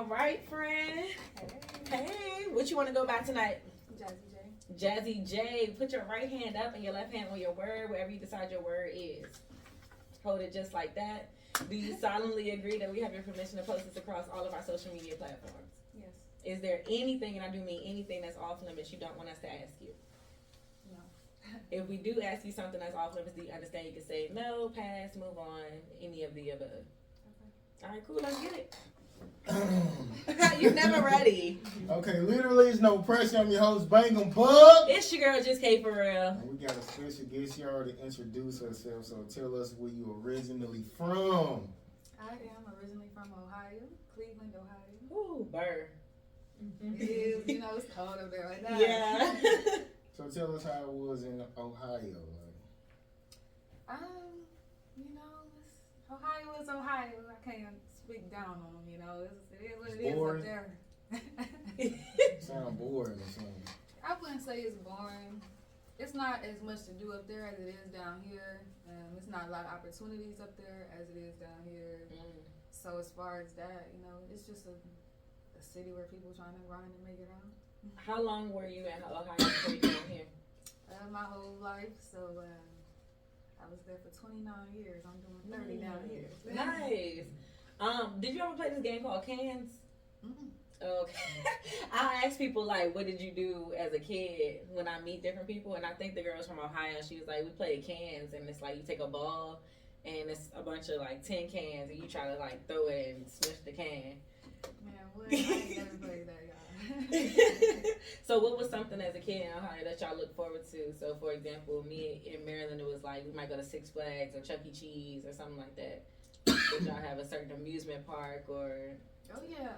All right, friend. Hey, what you want to go by tonight? Jaszy Jae. Jazzy J. Put your right hand up and your left hand on your word, wherever you decide your word is. Hold it just like that. Do you solemnly agree that we have your permission to post this across all of our social media platforms? Yes. Is there anything, and I do mean anything, that's off limits you don't want us to ask you? No. If we do ask you something that's off limits, do you understand you can say no, pass, move on, any of the above? Okay. All right, cool, let's get it. You're never ready. Okay, literally, it's no pressure. I'm your host, Bangembugg. It's your girl, Just K for real. And we got a special guest here already introduce herself, so tell us where you originally from. I am originally from Ohio, Cleveland, Ohio. Ooh, burr. It is, it's cold up there right now. Yeah. So tell us how it was in Ohio. Ohio is Ohio. I can't speak down on them, it is what it It's is boring. up there. Sound boring or something. I wouldn't say it's boring. It's not as much to do up there as it is down here. It's not a lot of opportunities up there as it is down here. So as far as that, it's just a city where people trying to grind and make it out. How long were you in Ohio before you came here? My whole life, so I was there for 29 years. I'm doing 30 down here. Nice. Did you ever play this game called Cans? Mm-mm. Okay. I ask people, like, what did you do as a kid when I meet different people? And I think the girl's from Ohio. She was like, we played cans, and it's like you take a ball, and it's a bunch of, like, 10 cans, and you try to, like, throw it and smush the can. Man, what? I ain't never played that, y'all. So what was something as a kid in Ohio that y'all look forward to? So, for example, me in Maryland, it was like we might go to Six Flags or Chuck E. Cheese or something like that. Did y'all have a certain amusement park or... Oh, yeah.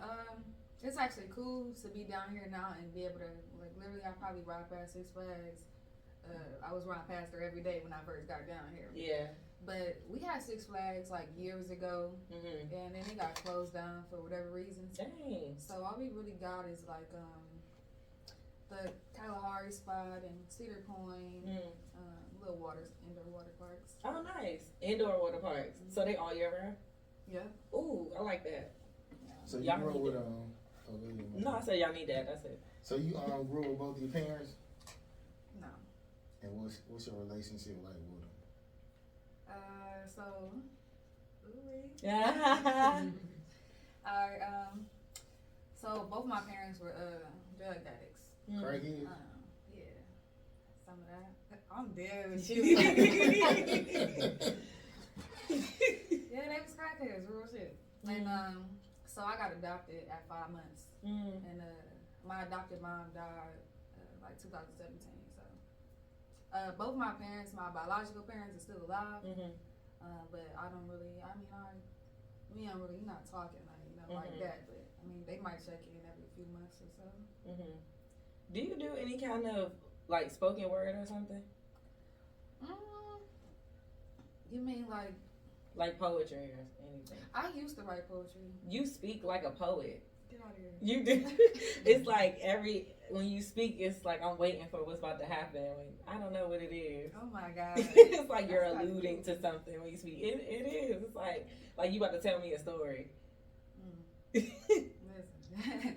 It's actually cool to be down here now and be able to, like, literally, I probably ride past Six Flags. I was riding past there every day when I first got down here. Yeah. But we had Six Flags, like, years ago, and then it got closed down for whatever reason. Dang. So all we really got is, like, the Kalahari spot and Cedar Point, little indoor water parks. Oh, nice. Indoor water parks. So they all year round? Yeah. Ooh, I like that. So you Y'all grew up need with that. No, I said y'all need that. That's it. So you grew up with both your parents, No. and what's your relationship like with them? So both my parents were drug addicts. Crackhead? Yeah, some of that. I'm dead with you. Yeah, they was crackheads, real shit. And so I got adopted at 5 months, and my adopted mom died like 2017. So both my parents, my biological parents, are still alive. But I don't really. We don't really not talking like that. But I mean, they might check in every few months or so. Do you do any kind of like spoken word or something? You mean like poetry or anything? I used to write poetry. You speak like a poet. Get out of here. You do. It's like when you speak, it's like I'm waiting for what's about to happen. I don't know what it is. Oh my God. It's like you're That's alluding to something when you speak. It is. It's like you about to tell me a story. Listen, I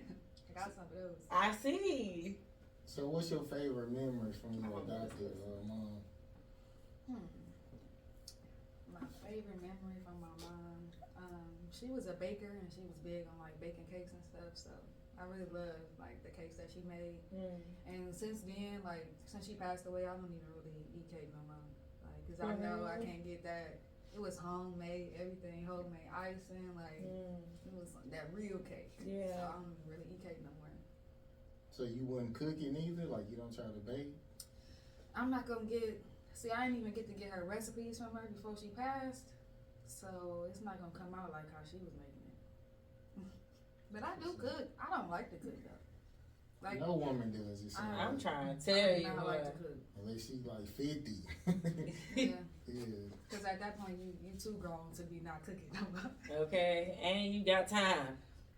got something else. I see. So what's your favorite memories from your adopted mom? My favorite memory from my mom. She was a baker and she was big on like baking cakes and stuff. So I really love like the cakes that she made. And since then, like since she passed away, I don't even really eat cake no more. Like, cause I know I can't get that. It was homemade, everything homemade, icing, like it was that real cake. Yeah. So I don't really eat cake no more. So you wouldn't cook it either? Like you don't try to bake? I'm not gonna see, I didn't even get to get her recipes from her before she passed. So it's not gonna come out like how she was making it. But I do cook. I don't like to cook though. Like No woman does it. I'm trying to I tell do you. not like to cook. Unless she like 50. Yeah. Yeah. Because at that point you too grown to be not cooking no more. Okay, and you got time.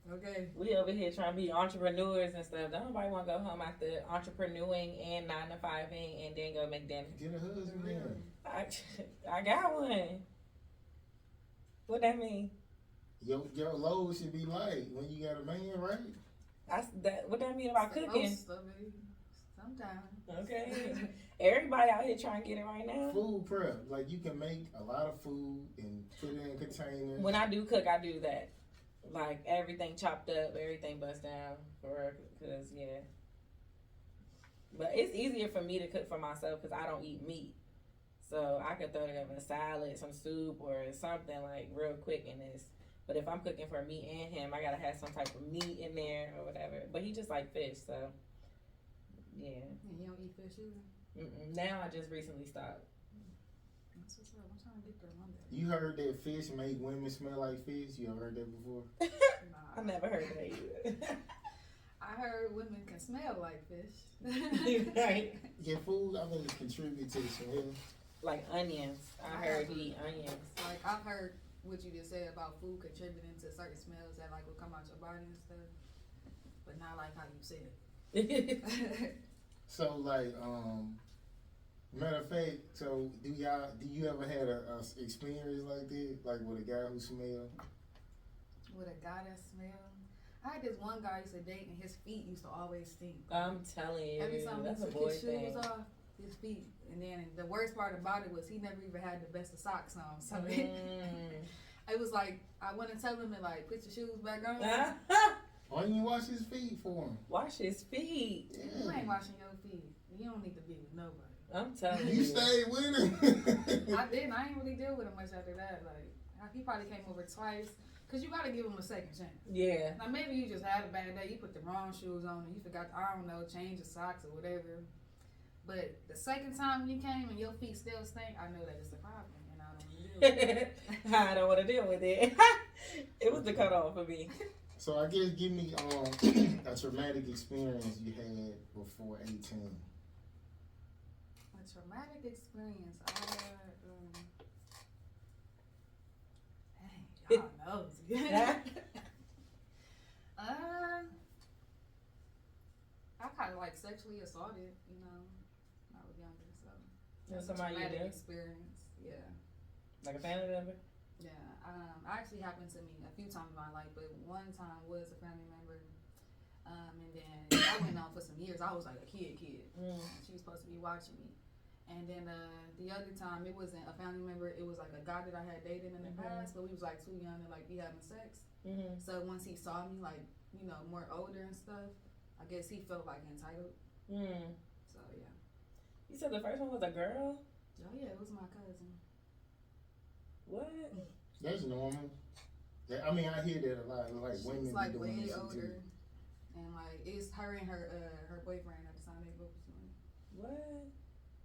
Okay. We over here trying to be entrepreneurs and stuff. Don't nobody want to go home after entrepreneuring and 9 to 5ing and then go make dinner. Get a husband then. I got one. What that mean? Your load should be light when you got a man, right? What that mean about cooking? Sometimes. Okay. Everybody out here trying to get it right now. Food prep, like you can make a lot of food and put it in containers. When I do cook, I do that. Like everything chopped up, everything bust down because yeah. But it's easier for me to cook for myself because I don't eat meat. So I could throw together a salad, some soup, or something like real quick in this. But if I'm cooking for me and him, I gotta have some type of meat in there or whatever. But he just like fish, so yeah. And you don't eat fish either? Now I just recently stopped. That's what's up. I'm trying to get there one day. You heard that fish make women smell like fish? You ever heard that before? I never heard that either. I heard women can smell like fish. Right. Yeah, food, I think, contribute to the smell. Like onions. I heard he eat onions. Like, I've heard what you just said about food contributing to certain smells that, like, will come out your body and stuff. But not like how you said it. So, like, matter of fact, so do you ever had a experience like that? Like with a guy who smelled? With a guy that smelled? I had this one guy I used to date, and his feet used to always stink. I'm telling you, every time that's he a took boy his thing. shoes off, his feet. And then the worst part about it was he never even had the best of socks on. So it was like, I wouldn't tell him to like put your shoes back on. Why didn't you wash his feet for him? Wash his feet. Yeah. You ain't washing your feet. You don't need to be with nobody. I'm telling You you. stayed with him. I didn't. I ain't really deal with him much after that. Like, he probably came over twice. Cause you gotta give him a second chance. Yeah. Now maybe you just had a bad day. You put the wrong shoes on and you forgot, I don't know, change your socks or whatever. But the second time when you came and your feet still stink, I know that it's a problem and I don't want to deal with it. I don't want to deal with it. It was the cutoff for me. So I guess give me a traumatic experience you had before 18. A traumatic experience. Dang, y'all knows. I kind of like sexually assaulted, you know, when I was younger, so That's a somebody you traumatic did? experience. Yeah. Like a family member? Yeah, actually happened to me a few times in my life, but one time was a family member, and then that went on for some years. I was like a kid. She was supposed to be watching me, and then the other time it wasn't a family member. It was like a guy that I had dated in the past, but we was like too young to like be having sex. So once he saw me like, you know, more older and stuff, I guess he felt like entitled. So yeah. You said the first one was a girl? Oh yeah, it was my cousin. What? That's normal. I mean, I hear that a lot. Like women She's like be doing way this older, too. and like it's her and her boyfriend at the time they both was doing. What?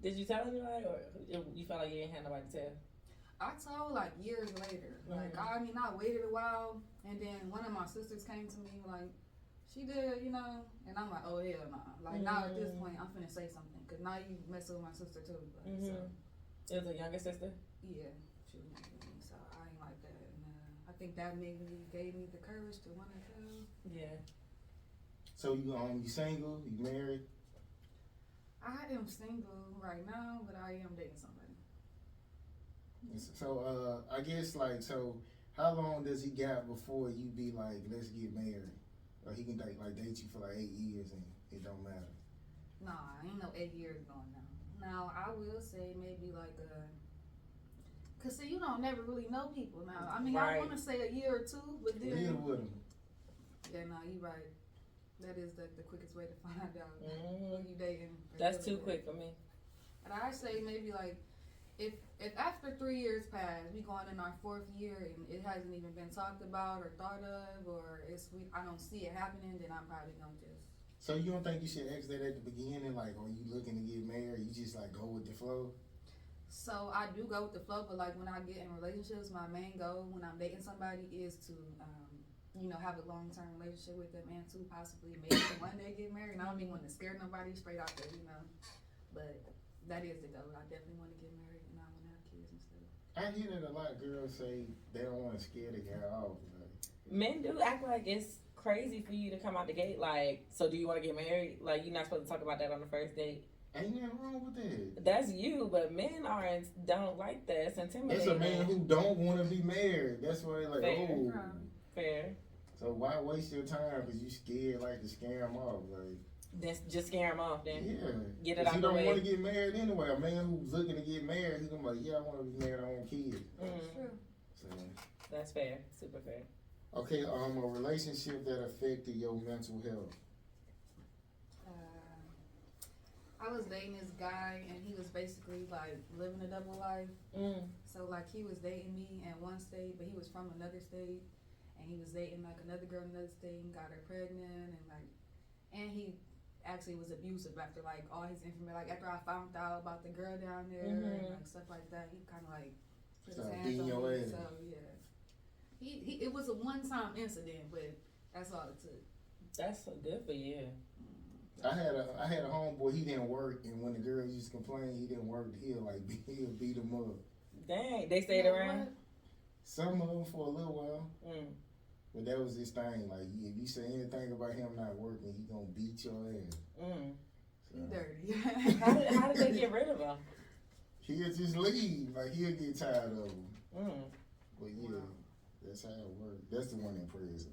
Did you tell anybody, or you felt like you didn't have nobody to tell? I told like years later. Like I waited a while, and then one of my sisters came to me like, she did, you know, and I'm like, oh hell nah. Like now at this point, I'm finna say something, cause now you messing with my sister too. Like, so. It was a younger sister? Yeah, she was younger than me, so I ain't like that. And I think that gave me the courage to want to tell. Yeah. So you single? You married? I am single right now, but I am dating somebody. So I guess like, so how long does he got before you be like, let's get married? Or he can date you for like 8 years and it don't matter? Nah, ain't no 8 years going now. Now I will say maybe like cause see, you don't never really know people now. I mean, I want to say a year or two, but then live with him. Yeah, nah, you right. That is the quickest way to find out who you dating. That's too quick for me. And I say maybe like if after 3 years pass, we going in our 4th year and it hasn't even been talked about or thought of, or I don't see it happening, then I'm probably gonna just. So you don't think you should ask that at the beginning? Like, are you looking to get married? You just like go with the flow? So I do go with the flow, but like when I get in relationships, my main goal when I'm dating somebody is to, you know, have a long-term relationship with them and to possibly maybe one day get married. And I don't mean want to scare nobody straight out there, you know, but that is the goal. I definitely want to get married and I want to have kids and stuff. I hear that a lot of girls say they don't want to scare the guy off. Like, Men do act like it's crazy for you to come out the gate like, so do you want to get married? Like, you're not supposed to talk about that on the first date. ain't nothing wrong with that. That's you, but men don't like that. It's intimidating. That's a man who don't want to be married. That's why they're like, Fair. oh. Fair. So why waste your time? Cause you scared like to scare them off, like. That's just scare him off then. Yeah. Get it out He the don't way. want to get married anyway. A man who's looking to get married, he's gonna be like, yeah, I want to be married. I want kids. That's true. So. That's fair. Super fair. Okay. A relationship that affected your mental health. I was dating this guy, and he was basically like living a double life. So like he was dating me in one state, but he was from another state, and he was dating like another girl in another state and got her pregnant, and he actually was abusive after like all his information. Like after I found out about the girl down there and like stuff like that, he kind of like put his hands on me. So yeah, he it was a one-time incident, but that's all it took. That's so good for you. I had a homeboy. He didn't work, and when the girls used to complain, he didn't work. He'll beat them up. Dang, they stayed around. Some of them for a little while. But that was his thing. Like, if you say anything about him not working, he gonna beat your ass. So. He dirty. how did they get rid of him? He'll just leave. Like, he'll get tired of him. But yeah, that's how it works. That's the one in prison.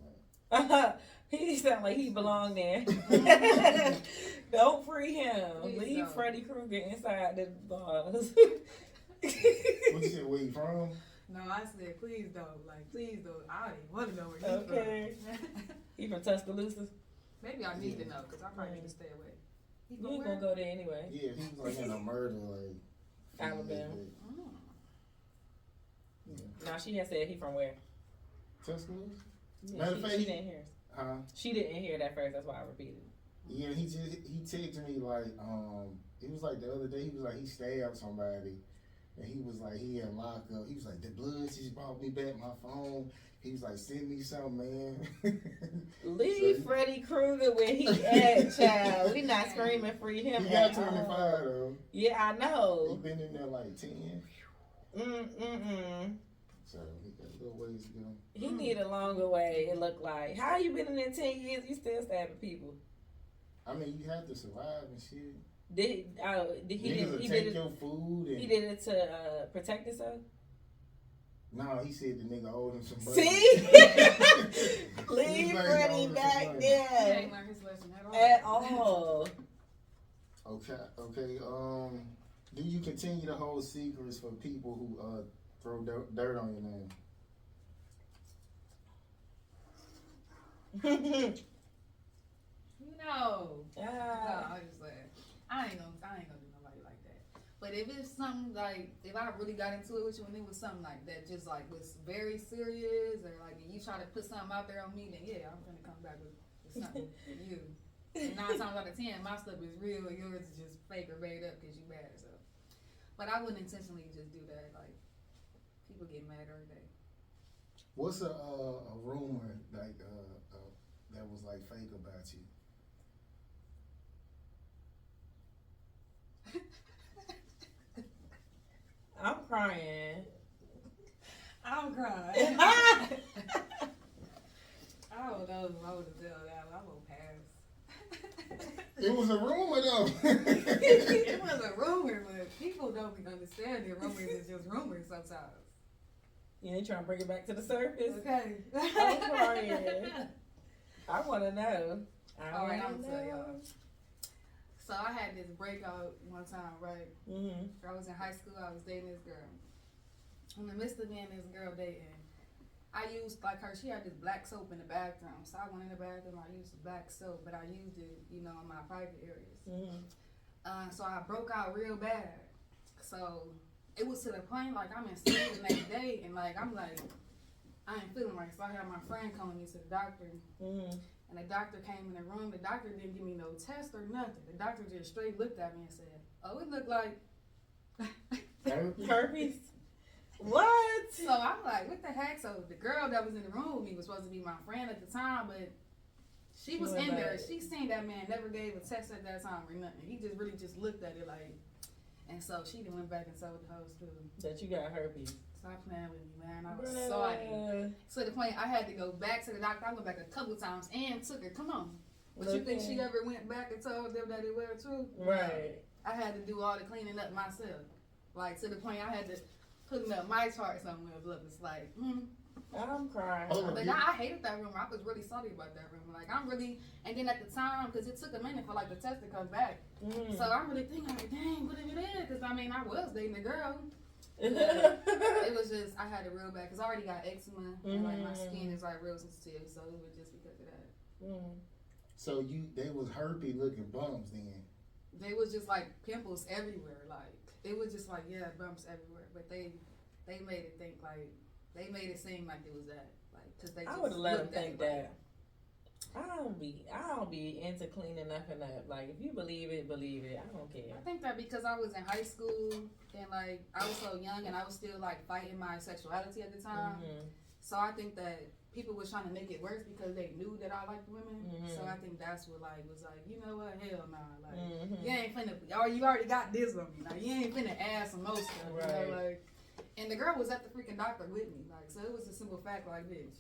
He sound like he belonged there. Don't free him. Please Leave don't. Freddy Krueger inside the bars. What you said? Where you from? No, I said please don't. Like please don't. I don't even want to know where he's Okay. from. He from Tuscaloosa? Maybe I need to know because I probably need to stay away. He You ain't gonna go there anyway. Yeah, he was like in a murder, like Alabama. Yeah. Now she had said he from where? Tuscaloosa? Yeah, Matter of fact, she didn't hear. Huh? She didn't hear that first. That's why I repeated. Yeah, he texted me like it was like the other day. He was like he stabbed somebody, and he was like he had lockup. He was like the blood just brought me back my phone. He was like send me something, man. Leave Freddy Krueger where he at, child. We not screaming free him. He got 25 though. Yeah, I know. He been in there like 10. So he got a little ways to go. He need a longer way. It look like. How you been in there 10 years? You still stabbing people? I mean, you have to survive and shit. Did he Take did your it? food. And He did it to protect himself. no, he said the nigga owed him some money. See, leave Like, Freddie owed him back some money. He there ain't learned his lesson at all. Okay. Do you continue to hold secrets for people who throw dirt on your name? No. Ah. No, I just like I ain't gonna do nobody like that. But if it's something like if I really got into it with you and it was something like that, just like was very serious or like you try to put something out there on me, then yeah, I'm gonna come back with something for you. And 9 times out of 10, my stuff is real. Yours is just fake or made up because you mad. So, but I wouldn't intentionally just do that. Like people get mad every day. What's a rumor like that was like fake about you? I'm crying. I'm crying. I don't know if I would have done that. I won't pass. It was a rumor though. It was a rumor, but people don't understand that rumors is just rumors sometimes. You ain't trying to bring it back to the surface? Okay. I'm crying. I want to know. All right, I'm gonna tell y'all. So I had this breakout one time, right? I was in high school. I was dating this girl. In the midst of me and this girl dating, I used like her. She had this black soap in the bathroom, so I went in the bathroom. I used the black soap, but I used it, in my private areas. So I broke out real bad. So it was to the point like I'm in school the next day, and like I'm like I ain't feeling right. So I had my friend calling me to the doctor. And the doctor came in the room. The doctor didn't give me no test or nothing. The doctor just straight looked at me and said, "Oh, it looked like herpes." What? So I'm like, what the heck? So the girl that was in the room with me was supposed to be my friend at the time, but she was in there. She seen that man never gave a test at that time or nothing. He just really just looked at it like, and so she then went back and told the whole school that you got herpes. Stop playing with me, man. I was sorry. So the point I had to go back to the doctor. I went back a couple times and took her. Come on. But you think she ever went back and told them that it was true? Right. I had to do all the cleaning up myself. Like to the point I had to put up my chart somewhere. Look, it's like, I'm crying. But I hated that room. I was really salty about that room. Like, and then at the time, because it took a minute for, like, the test to come back. So I'm really thinking, like, dang, what if it is? Because, I mean, I was dating a girl. It was just, I had it real bad. Because I already got eczema. And, like, my skin is, like, real sensitive. So it was just because of that. So they was herpy looking bumps then? They was just, like, pimples everywhere. Like, it was just, like, yeah, bumps everywhere. But they made it think, like, they made it seem like it was that, like, cause they. I would have let them think that. I don't be into cleaning nothing up. Like, if you believe it, believe it. I don't care. I think that because I was in high school and like I was so young and I was still like fighting my sexuality at the time. So I think that people was trying to make it worse because they knew that I liked women. So I think that's what like was like, you know what, hell nah, like you ain't finna, or you already got this on me. Like you ain't finna add some more stuff. Right. You know, like. And the girl was at the freaking doctor with me, like, so it was a simple fact, like, bitch,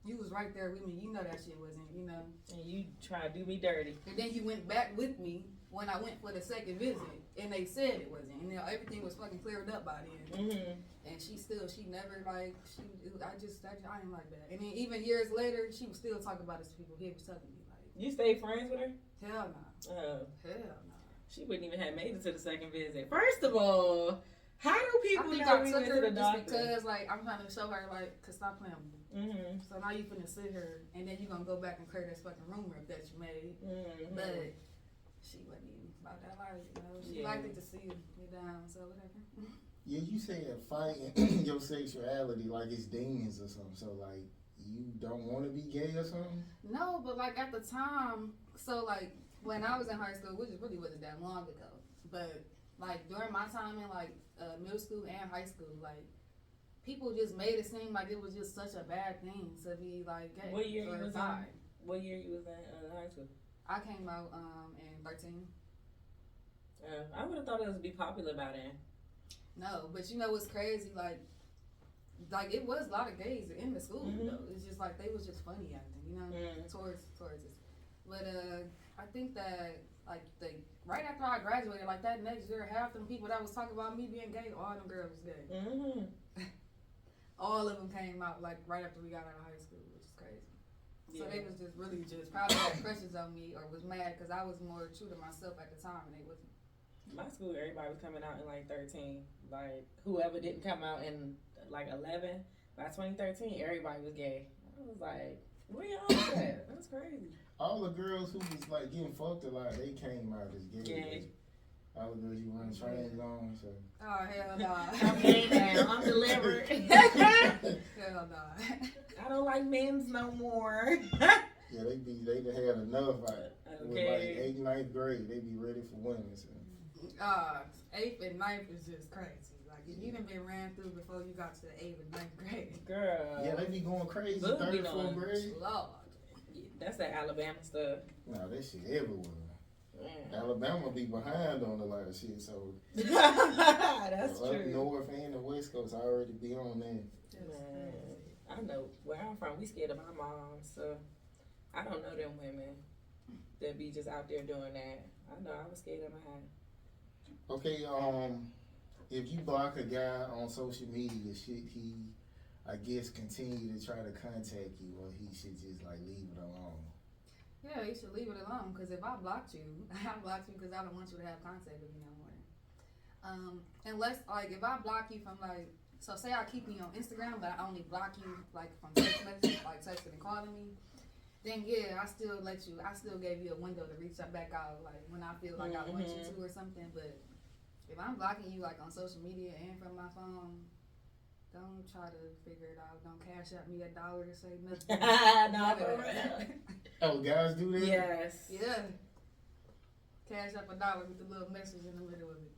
you was right there with me, you know that shit wasn't, you know. And you try to do me dirty. And then you went back with me when I went for the second visit, and they said it wasn't, and everything was fucking cleared up by then. And she never, like, I didn't like that. And then even years later, she was still talking about it to people. He was telling me, like. You stayed friends with her? Hell no. Hell no. She wouldn't even have made it to the second visit. First of all, how do people know we went to the doctor? Because, like, I'm trying to show her, like, to stop playing with me. So now you finna sit her, and then you gonna go back and clear this fucking rumor that you made. But she wasn't even about that life, you know. She liked it to see me down, so whatever. Yeah, you said fighting your sexuality like it's demons or something. So, like, you don't want to be gay or something? No, but, like, at the time, so, like, when I was in high school, which really wasn't that long ago, but, like, during my time in, like, middle school and high school, like, people just made it seem like it was just such a bad thing to be, like, gay. What year you was in? What year you was in high school? I came out in 13. I would have thought it would be popular by then. No, but you know what's crazy? Like it was a lot of gays in the school, though. It's just like, they was just funny acting, you know, towards us. But I think that, like, right after I graduated, like, that next year, half them people that was talking about me being gay, all them girls was gay. All of them came out, like, right after we got out of high school, which is crazy. So they was just really probably had crushes on me or was mad because I was more true to myself at the time and they wasn't. My school, everybody was coming out in, like, 13. Like, whoever didn't come out in, like, 11, by 2013, everybody was gay. I was like, where y'all at? That's crazy. All the girls who was, like, getting fucked a lot, they came out as gay. All the girls you run trains on, so. Oh, hell no. I'm gay now. I'm delivered. Hell no. I don't like men's no more. Yeah, they had enough. With, like, 8th, 9th grade, they be ready for women, so. 8th and 9th is just crazy. Like, if you done been ran through before you got to the 8th and 9th grade. Girl. Yeah, they be going crazy. 3rd, 4th grade. Lord. That's that Alabama stuff. No, that shit everywhere. Alabama be behind on a lot of shit, so. That's so true. Up north and the West Coast already be on that. I know where I'm from, we scared of our moms, so I don't know them women that be just out there doing that. I know I was scared of mine. Okay, if you block a guy on social media, should he, I guess, continue to try to contact you, or he should just, like, leave it alone? Yeah, you should leave it alone, because if I blocked you, I blocked you because I don't want you to have contact with me no more. Unless, like, if I block you from, like, so say I keep you on Instagram, but I only block you, like, from text messages, like texting and calling me, then yeah, I still gave you a window to reach back out, like, when I feel like I want you to or something. But if I'm blocking you, like, on social media and from my phone, don't try to figure it out. Don't cash out me $1 to say nothing. No, for real. Oh, guys do that? Yes. Yeah. Cash up $1 with the little message in the middle of it.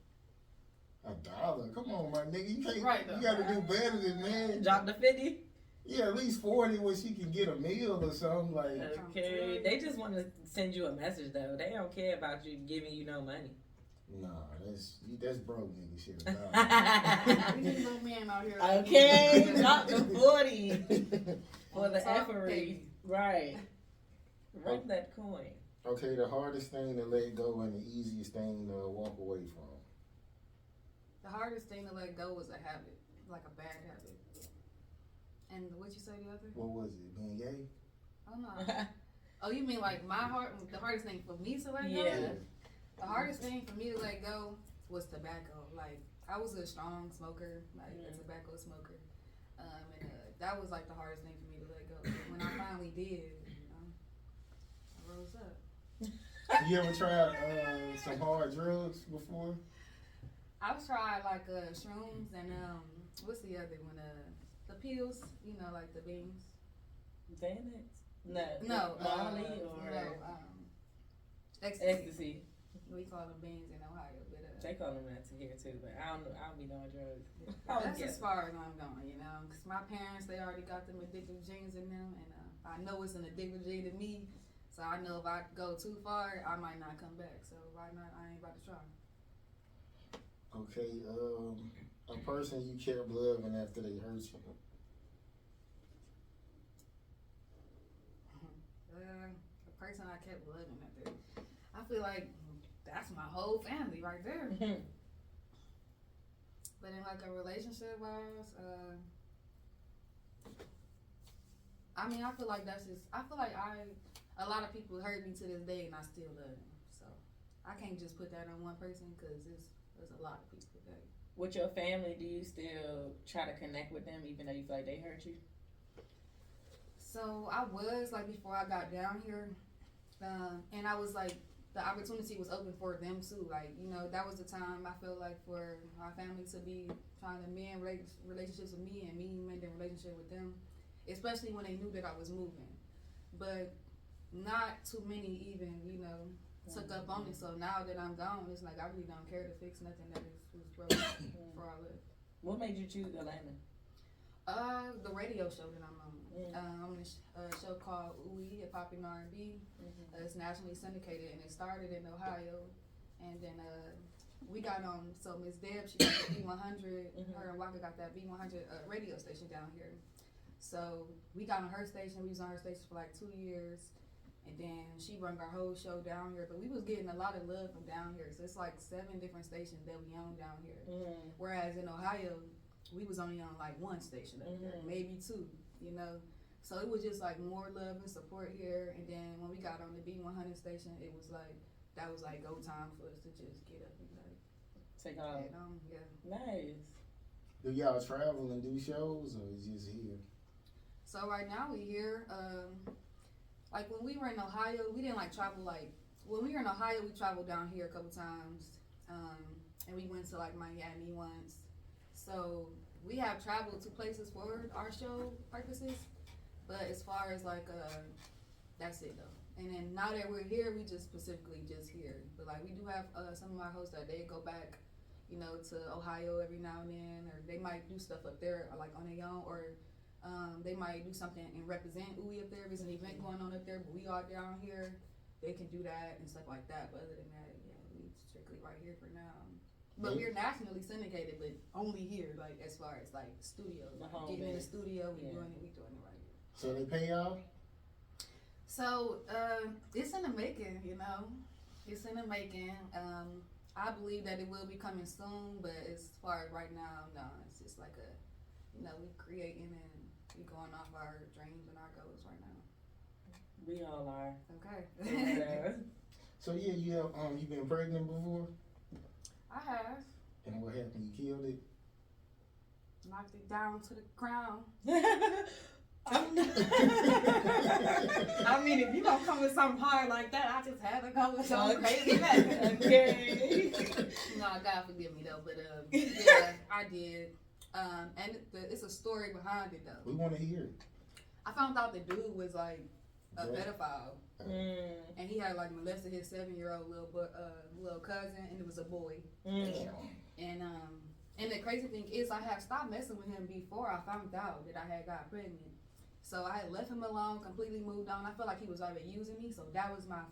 $1? Come on, my nigga. You can't. Right, you gotta do better than that. Drop the 50. Yeah, at least 40 where she can get a meal or something, like. Okay, they just want to send you a message though. They don't care about you giving you no money. Nah, that's broke nigga shit. We need no man out here. Okay, drop the 40 for the effery. Right. Rip that coin. Okay, the hardest thing to let go and the easiest thing to walk away from. The hardest thing to let go was a habit, like a bad habit. And what you say the other? What was it? Being gay? Oh no. Oh, you mean like my heart? The hardest thing for me to let go? Yeah. The hardest thing for me to let go was tobacco. Like I was a strong smoker, like a tobacco smoker, and that was like the hardest thing for me to let go. When I finally did, I rose up. You ever tried some hard drugs before? I've tried like shrooms and what's the other one? The pills, like the beans. Xanax? No, Molly or ecstasy. We call them beans in Ohio, but they call them that here too. But I don't know. I don't be doing drugs. That's as far as I'm going, because my parents, they already got them addictive genes in them, and I know it's an addictive gene in me. So I know if I go too far, I might not come back. So why not? I ain't about to try. Okay, a person you kept loving after they hurt you. A person I kept loving after. I feel like that's my whole family right there. But in like a relationship wise, I mean, I feel like a lot of people hurt me to this day, and I still love them. So I can't just put that on one person because there's a lot of people that. With your family, do you still try to connect with them even though you feel like they hurt you? So I was like before I got down here, and I was like the opportunity was open for them too. Like that was the time I felt like for my family to be trying to mend relationships with me and me mending relationship with them, especially when they knew that I was moving. But not too many even, took up on it. So now that I'm gone, it's like I really don't care to fix nothing that was broken before I left. What made you choose Atlanta? The radio show that I'm on. I'm on a show called Ooey, Hip Hop and R&B. It's nationally syndicated, and it started in Ohio. And then we got on. So Miss Deb, she got the B100. Her and Waka got that B100 radio station down here. So we got on her station. We was on her station for like 2 years. And then she run our whole show down here. But we was getting a lot of love from down here. So it's like 7 different stations that we own down here. Whereas in Ohio, we was only on like 1 station up here, maybe 2, So it was just like more love and support here. And then when we got on the B100 station, it was like, that was like go time for us to just get up and like take off. Yeah. Nice. Do y'all travel and do shows, or is just here? So right now we here. Like when we were in Ohio, we didn't like travel. Like when we were in Ohio, we traveled down here a couple times, and we went to like Miami once. So we have traveled to places for our show purposes, but as far as like that's it though. And then now that we're here, we just specifically just here. But like we do have some of our hosts that they go back, to Ohio every now and then, or they might do stuff up there like on their own, or they might do something and represent Ooey up there. If there's an event going on up there, but we are down here, they can do that and stuff like that. But other than that, yeah, we strictly right here for now. But we're nationally syndicated, but only here, like as far as like studio, getting in the studio, we doing it right here. So they pay y'all? So it's in the making, It's in the making. I believe that it will be coming soon, but as far as right now, no. It's just like we creating and we going off our dreams and our goals right now. We all are. Okay. So yeah, you been pregnant before? I have. And what happened? You killed it? Knocked it down to the ground. I mean, if you gonna come with something hard like that, I just had to go with something crazy. Okay. No, God forgive me though, but yeah, I did. And it's a story behind it though. We want to hear it. I found out the dude was like a pedophile, and he had like molested his 7-year-old little cousin, and it was a boy. And the crazy thing is, I had stopped messing with him before I found out that I had got pregnant. So I had left him alone, completely moved on. I felt like he was already using me, so that was my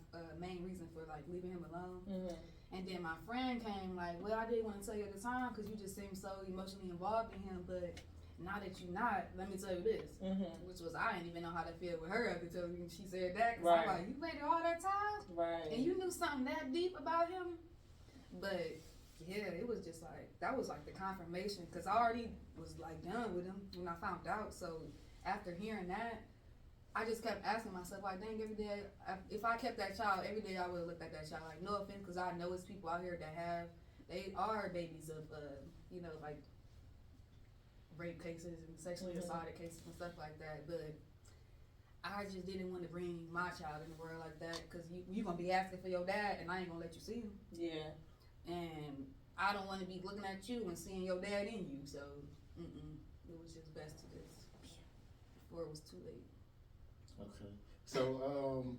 main reason for like leaving him alone. And then my friend came like, well, I didn't want to tell you at the time because you just seemed so emotionally involved in him, but now that you're not, let me tell you this, which was I didn't even know how to feel with her until she said that. Cause I'm like, you waited all that time, and you knew something that deep about him, but Yeah, it was just like, that was like the confirmation, because I already was like done with him when I found out. So after hearing that, I just kept asking myself, like, dang, every day, if I kept that child, every day I would have looked at that child. Like, no offense, because I know it's people out here that they are babies of, like rape cases and sexually assaulted cases and stuff like that. But I just didn't want to bring my child in the world like that, because you going to be asking for your dad, and I ain't going to let you see him. Yeah. And I don't want to be looking at you and seeing your dad in you. So, it was just best to just, before it was too late. Okay. So,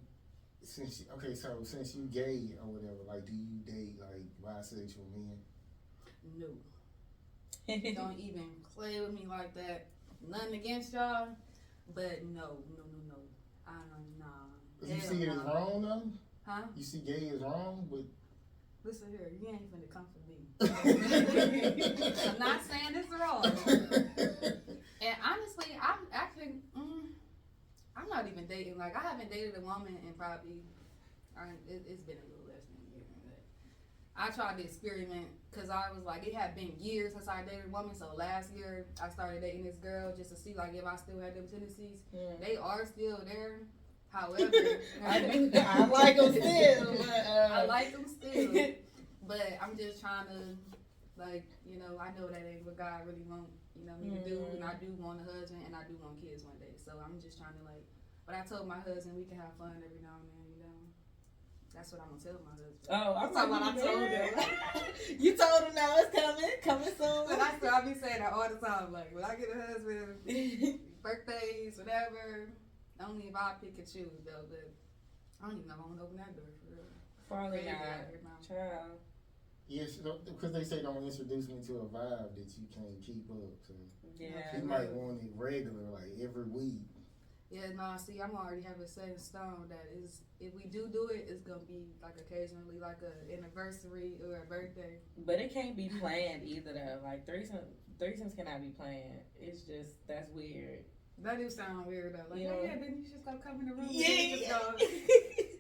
since you gay or whatever, like, do you date like bisexual men? No. Don't even play with me like that. Nothing against y'all, but no. Nah. You see it as wrong though? Huh? You see gay as wrong, but listen here, you ain't finna come for me. I'm not saying it's wrong. And honestly, I'm actually, I'm not even dating. Like, I haven't dated a woman in probably, it's been a little less than a year. I tried to experiment, because I was like, it had been years since I dated a woman. So last year, I started dating this girl just to see, like, if I still had them tendencies. They are still there. However, I like them still. I like them still. But I'm just trying to, like, I know that ain't what God really want, me to do. And I do want a husband, and I do want kids one day. So I'm just trying to, like, but I told my husband we can have fun every now and then, That's what I'm going to tell my husband. Oh, I'm talking about I told him. You told him now it's coming soon. But I be saying that all the time. Like, when I get a husband, birthdays, whatever, only if I pick and choose, though. But I don't even know if I want to open that door for real. Probably not. Child. Yes, because they say don't introduce me to a vibe that you can't keep up. So yeah, he might want it regular, like every week. Yeah, no, see, I'm already have it set in stone that if we do it, it's gonna be like occasionally like a anniversary or a birthday. But it can't be planned either though. Like threesomes cannot be planned. It's just, that's weird. That do sound weird though. Like, then you just gotta come in the room. Yeah.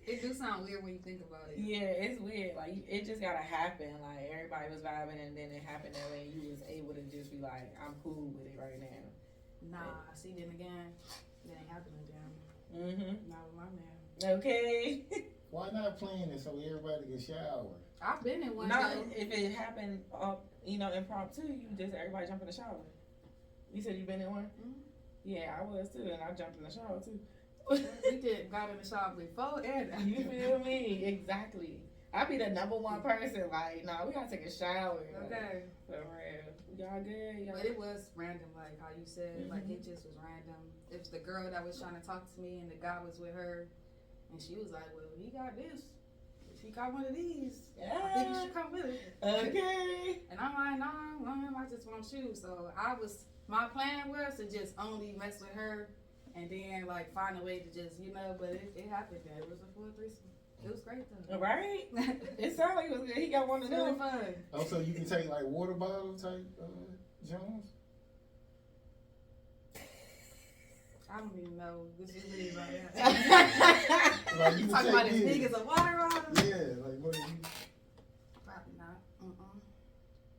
It do sound weird when you think about it. Yeah, it's weird. Like, it just gotta happen. Like, everybody was vibing, and then it happened that way, and you was able to just be like, I'm cool with it right now. Nah, see, then again, it ain't happening then. Not with my man. Okay. Why not plan it so everybody can shower? I've been in one. If it happened, impromptu, you just everybody jump in the shower. You said you been in one? Yeah, I was too, and I jumped in the shower too. We got in the shower before and after. You feel me? Exactly. I be the number one person. Like, nah, we gotta take a shower. Okay. Like, for real. Y'all good? But it was random, like how you said. Like, it just was random. It was the girl that was trying to talk to me, and the guy was with her, and she was like, "Well, he got this. She got one of these. I think you should come with it." Okay. And I'm like, no, I just want you. So my plan was to just only mess with her, and then like find a way to just, but it happened. That it was a full threesome. It was great though. Right? It sounded like it was good. He got one of really them. fun. Oh, so you can take like water bottle type Jones? I don't even know what you mean by that. Like you talking about as big as a water bottle? Yeah, like what? Probably not.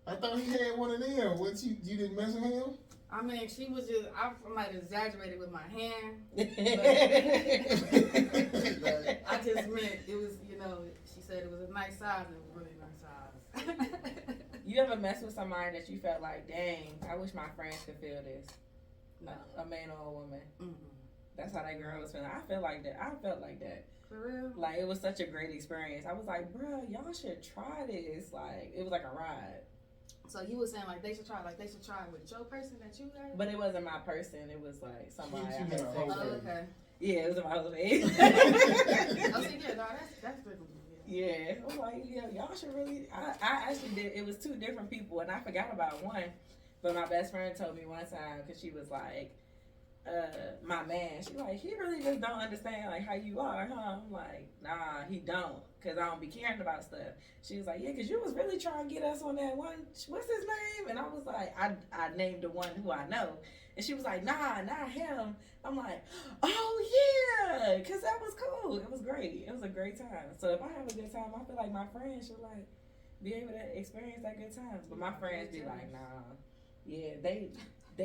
I thought he had one of them. What you didn't mess with him? I mean, she was just, I might have exaggerated with my hand. I just meant it was, she said it was a nice size, and it was a really nice size. You ever mess with somebody that you felt like, dang, I wish my friends could feel this? No. A man or a woman? Mm-hmm. That's how that girl was feeling. I felt like that. For real? Like, it was such a great experience. I was like, bro, y'all should try this. Like, it was like a ride. So you were saying like they should try with your person that you got? But it wasn't my person. It was like somebody I had sex with. Oh, okay. Yeah, it was my whole face. Oh, see, yeah, no, that's different. Yeah, I was like, yeah, y'all should really. I actually did. It was two different people, and I forgot about one. But my best friend told me one time, because she was like, my man, she like, he really just don't understand like how you are, huh? I'm like, nah, he don't, because I don't be caring about stuff. She was like, yeah, because you was really trying to get us on that one, what's his name? And I was like, I named the one who I know. And she was like, nah, not him. I'm like, oh yeah, because that was cool. It was great. It was a great time. So if I have a good time, I feel like my friends should like be able to experience that good times. But my friends be like, nah, yeah, they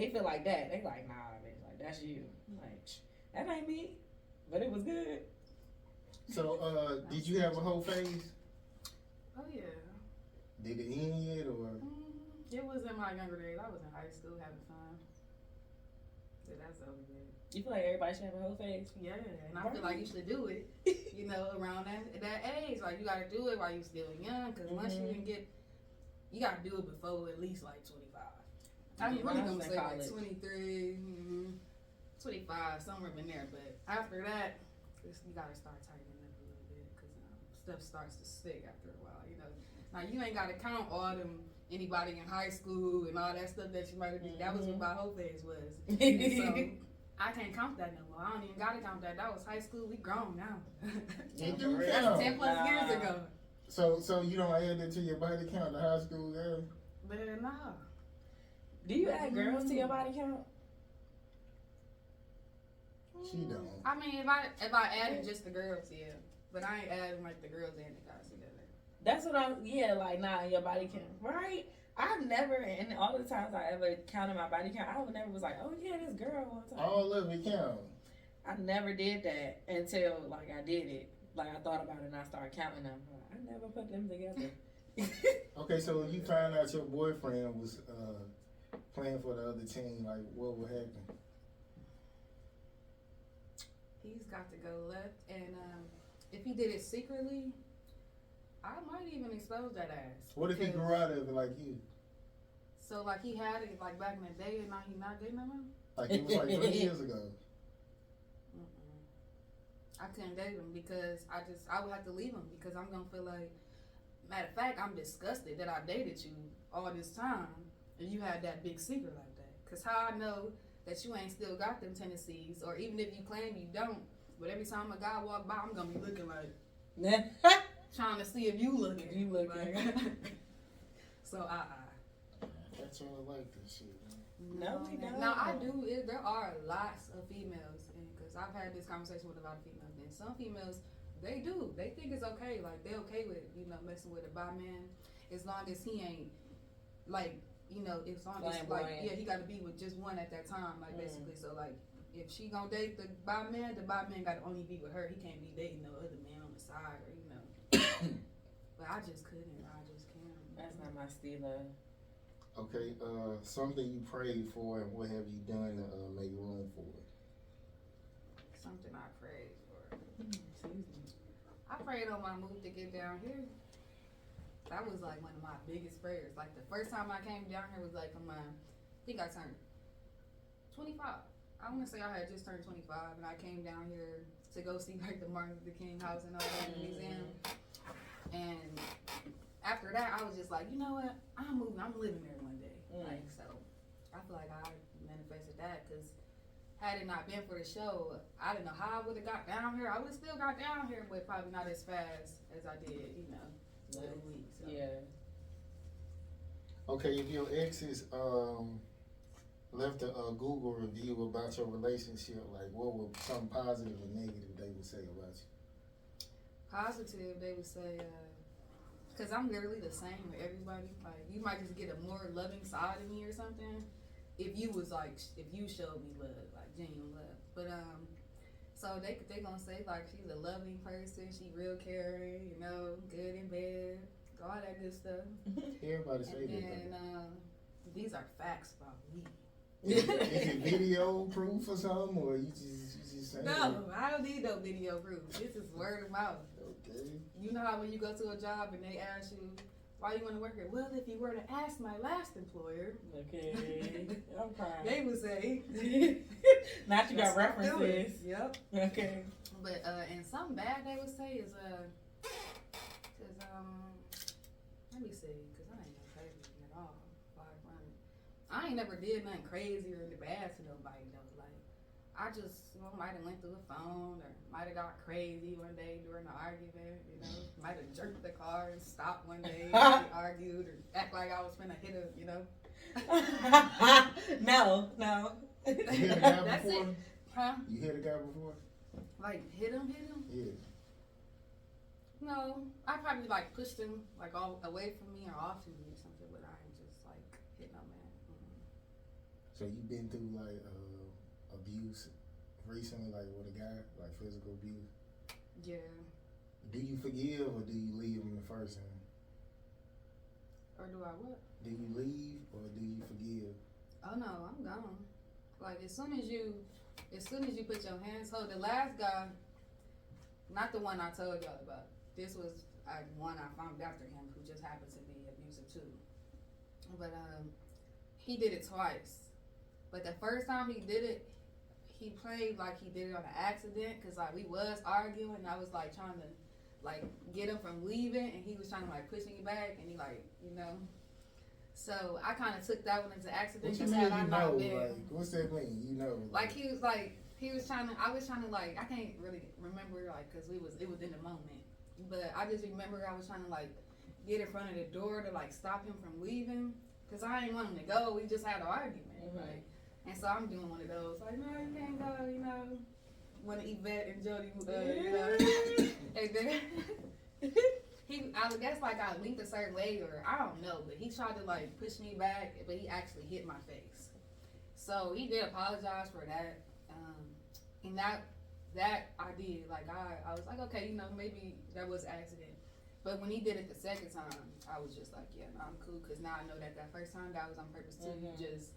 feel like that. They like, nah, bitch, like that's you. Like that ain't me, but it was good. So, did you have a whole phase? Oh yeah. Did it end yet, or? It was in my younger days. I was in high school having fun. So that's over with. You feel like everybody should have a whole phase? Yeah, and I feel like you should do it, you know, around that age. Like, you got to do it while you're still young, because once you can get, you got to do it before at least, like, 25. I'm really going to say, like, 23, 25, somewhere in there. But after that, you got to start tightening up a little bit, because stuff starts to stick after a while, you know. Now, you ain't got to count all them, anybody in high school and all that stuff that you might have done. That was what my whole phase was. And so, I can't count that no more. I don't even gotta count that. That was high school. We grown now. It do That's count. 10 plus years ago. So you don't add that to your body count, the high school girl? But nah. Do you add girls to your body count? She don't. I mean, if I added just the girls, yeah. But I ain't adding like the girls and the guys together. That's what like, nah, your body count, right? I've never, and all the times I ever counted my body count, I would never was like, oh yeah, this girl one time. All of it count. I never did that until like I did it. Like I thought about it and I started counting them. I never put them together. Okay, so when you find out your boyfriend was playing for the other team, like what would happen? He's got to go left, and if he did it secretly, I might even expose that ass. What if he grew out of it like you? So like he had it like back in the day, and now he not dating no more? Like it was like 3 years ago. I couldn't date him because I would have to leave him because I'm gonna feel like, matter of fact, I'm disgusted that I dated you all this time and you had that big secret like that. Cause how I know that you ain't still got them tendencies, or even if you claim you don't, but every time a guy walk by, I'm gonna be looking like, trying to see if you looking. You looking. Like, so That's all I like this shit. No, we don't. Now I do. There are lots of females, because I've had this conversation with a lot of females, and some females they do. They think it's okay. Like they okay with messing with a bi man, as long as he ain't like as long as like he got to be with just one at that time. Like basically, so like if she gonna date the bi man got to only be with her. He can't be dating no other man on the side or But I just couldn't. I just can't. That's not my stilo. Okay, something you prayed for and what have you done to make room for it? Something I prayed for. I prayed on my move to get down here. That was like one of my biggest prayers. Like the first time I came down here was like I think I turned 25. I want to say I had just turned 25 and I came down here to go see like the Martin Luther King house and all that in the museum. And after that, I was just like, you know what? I'm moving. I'm living there one day. Like, so I feel like I manifested that because had it not been for the show, I didn't know how I would have got down here. I would have still got down here, but probably not as fast as I did, the other week. So. Yeah. Okay, if your exes left a Google review about your relationship, like what would some positive or negative they would say about you? Positive, they would say, because I'm literally the same with everybody. Like, you might just get a more loving side of me or something if you showed me love, like genuine love. But so they gonna say like she's a loving person, she real caring, good in bed, all that good stuff. Everybody say that. And these are facts about me. Is it video proof or something, or you just saying? No, I don't need no video proof. This is word of mouth. Okay. You know how when you go to a job and they ask you, why you want to work here? Well, if you were to ask my last employer. Okay. I'm crying. They would say. Not you got references. Yep. Okay. But, and something bad they would say is, cause, let me see, cause I ain't no crazy at all. I ain't never did nothing crazy or bad to nobody though. Like, I just might have went through the phone or might have got crazy one day during an argument. Might have jerked the car and stopped one day and we argued or act like I was finna hit her. No. You hit a guy That's before? it. Huh? You hit a guy before? Like hit him? Yeah. No, know. I probably like pushed him like all away from me or off of me or something, but I ain't just like hit no man. So you been through like abuse recently, like with a guy, like physical abuse? Yeah. Do you forgive or do you leave him the first time? Or do I what? Do you leave or do you forgive? Oh no, I'm gone. Like as soon as you put your hands. So the last guy, not the one I told y'all about. This was one I found after him, who just happened to be abusive too. But he did it twice. But the first time he did it, he played like he did it on an accident, cause like we was arguing, and I was like trying to like get him from leaving, and he was trying to like push me back, and he like So I kind of took that one as an accident. What you mean you know? Like, what's that mean? You know? Like he was trying to. I was trying to like. I can't really remember like because it was in the moment. But I just remember I was trying to like get in front of the door to like stop him from leaving because I didn't want him to go. We just had an argument, right? And so I'm doing one of those like, no, you can't go. When Yvette and Jody, and then I guess like I linked a certain way or I don't know, but he tried to like push me back, but he actually hit my face. So he did apologize for that, and that I did. Like I was like, okay, maybe that was accident. But when he did it the second time, I was just like, yeah, no, I'm cool, because now I know that first time that was on purpose too. You just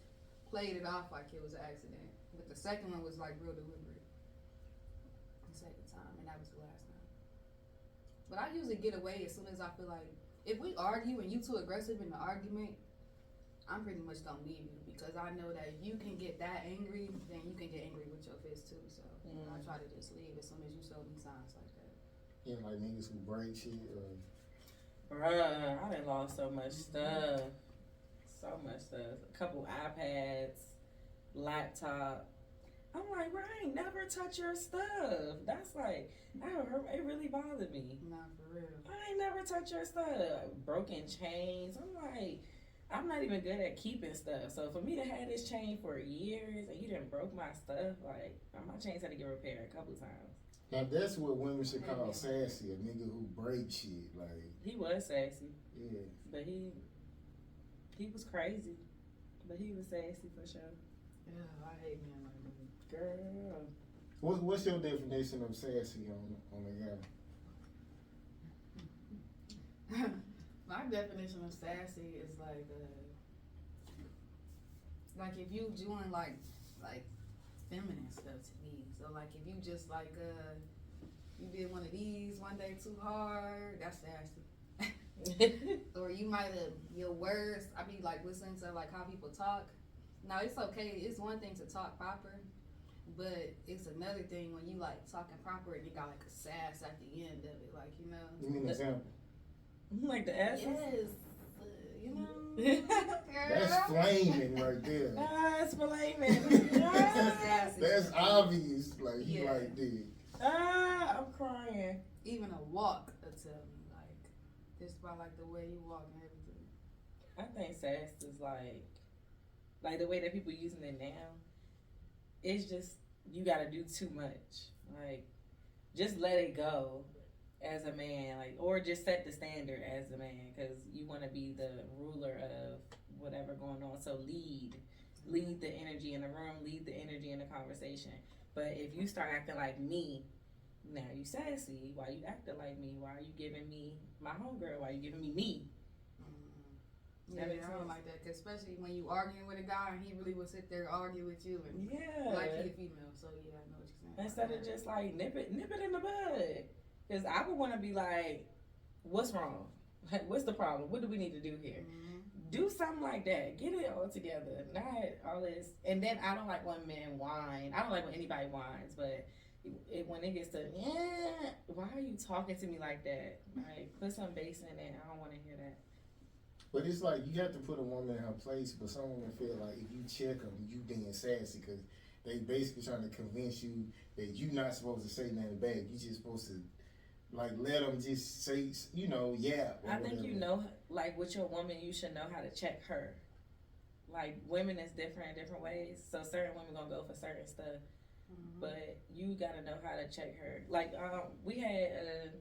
played it off like it was an accident. But the second one was like real deliberate. The second time, and that was the last time. But I usually get away as soon as I feel like, if we argue and you too aggressive in the argument, I'm pretty much gonna leave you, because I know that if you can get that angry, then you can get angry with your fist too. So I try to just leave as soon as you show me signs like that. Yeah, like niggas who break shit or... Bruh, I done lost so much stuff. So much stuff. A couple iPads, laptop. I'm like, bro, I ain't never touch your stuff. That's like, it really bothered me. Nah, for real. I ain't never touch your stuff. Broken chains. I'm like, I'm not even good at keeping stuff. So for me to have this chain for years and you done broke my stuff, like, my chains had to get repaired a couple times. Now that's what women should call sassy, a nigga who break shit. Like, he was sassy. Yeah. But he was crazy. But he was sassy for sure. Yeah, I hate men like that. Girl. What's your definition of sassy on a guy? My definition of sassy is like if you doing like feminine stuff to me. So like if you just like you did one of these one day too hard, that's sassy. Or you might have your words. I be like listening to like how people talk. Now it's okay. It's one thing to talk proper, but it's another thing when you like talking proper and you got like a sass at the end of it. Like You mean an example? Like the ass? Yes. That's flaming right there. That's flaming. That's obvious. Like he like did. I'm crying. Even a walk will tell me like just by like the way you walk and everything. I think sass is like the way that people using it now. It's just you gotta do too much. Like just let it go as a man, like, or just set the standard as a man, because you want to be the ruler of whatever going on. So lead the energy in the room, lead the energy in the conversation. But if you start acting like me, now you sassy. Why you acting like me? Why are you giving me my homegirl? Why are you giving me me? Yeah, I don't like that, 'cause especially when you arguing with a guy and he really will sit there and argue with you and like he a female. So yeah, I know what you're saying. Instead of just like nip it in the bud. Because I would want to be like, what's wrong? Like, what's the problem? What do we need to do here? Do something like that. Get it all together. Not all this. And then I don't like when men whine. I don't like when anybody whines. But when it gets to, why are you talking to me like that? Like, put some bass in it. I don't want to hear that. But it's like you have to put a woman in her place. But some women feel like if you check them, you being sassy. Because they basically trying to convince you that you're not supposed to say nothing back. You just supposed to like let them just say, I think like with your woman, you should know how to check her. Like women is different in different ways, so certain women gonna go for certain stuff, but you gotta know how to check her. Like we had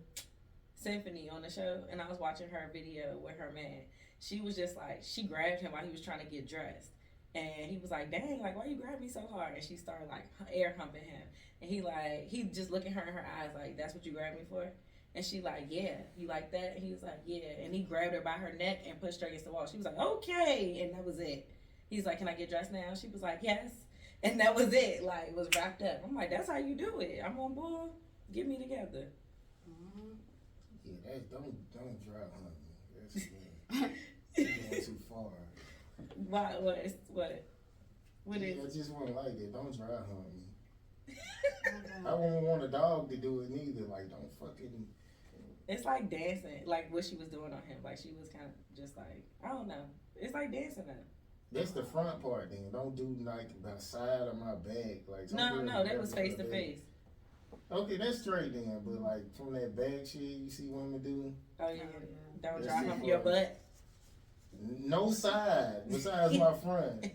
Symphony on the show, and I was watching her video with her man. She was just like, she grabbed him while he was trying to get dressed. And he was like, dang, like, why you grab me so hard? And she started, like, air humping him. And he just looking her in her eyes like, that's what you grabbed me for? And she like, yeah, you like that? And he was like, yeah. And he grabbed her by her neck and pushed her against the wall. She was like, okay. And that was it. He's like, can I get dressed now? She was like, yes. And that was it. Like, it was wrapped up. I'm like, that's how you do it. I'm on board. Get me together. Mm-hmm. Yeah, that's, don't dry hunt me. That's going too far. Why? What is? I just wouldn't like that. Don't dry hunt me. I wouldn't want a dog to do it neither. Like, don't fucking. It's like dancing, like what she was doing on him. Like she was kind of just like, I don't know. It's like dancing though. That's the front part then. Don't do like the side of my back. Like no, that was face to face. Okay, that's straight then. But like from that back shit you see women do. Oh yeah. Don't dry hump your butt. No side besides my front.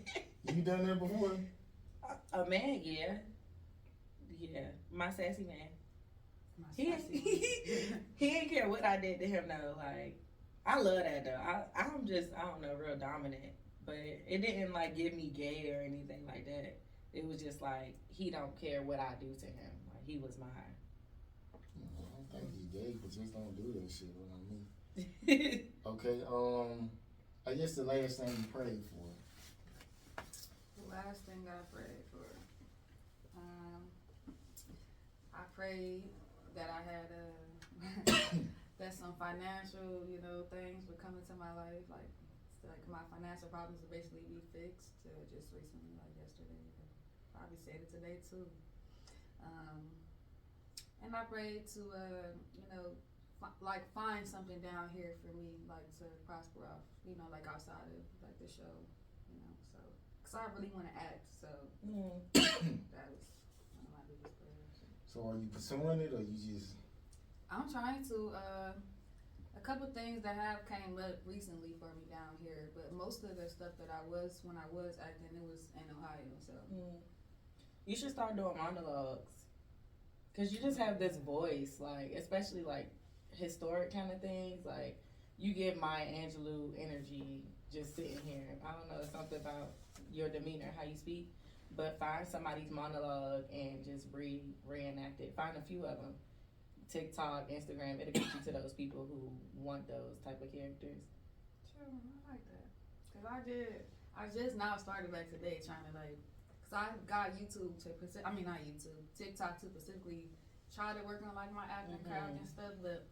You done that before? A man, yeah. Yeah, my sassy man. He ain't care what I did to him though. Like, I love that though. I'm just, I don't know, real dominant. But it didn't like give me gay or anything like that. It was just like, he don't care what I do to him. Like, he was mine. I don't think he's gay, but just don't do that shit with me. Okay, I guess the last thing you prayed for. The last thing I prayed for. I prayed that I had that some financial, things would come into my life, like my financial problems would basically be fixed. Just recently, like yesterday, probably said it today too. And I prayed to, find something down here for me, like to prosper off, like outside of like the show, so because I really want to act, so that was one of my biggest prayers. So are you pursuing it or you just? I'm trying to. A couple things that have came up recently for me down here, but most of the stuff that when I was acting, it was in Ohio. So you should start doing monologues, cause you just have this voice, like especially like historic kind of things. Like you give Maya Angelou energy just sitting here. I don't know, something about your demeanor, how you speak. But find somebody's monologue and just reenact it. Find a few of them. TikTok, Instagram, it'll get you to those people who want those type of characters. True, I like that. Cause I just now started back today trying to cause I got YouTube not YouTube, TikTok to specifically try to work on like my acting craft and stuff, but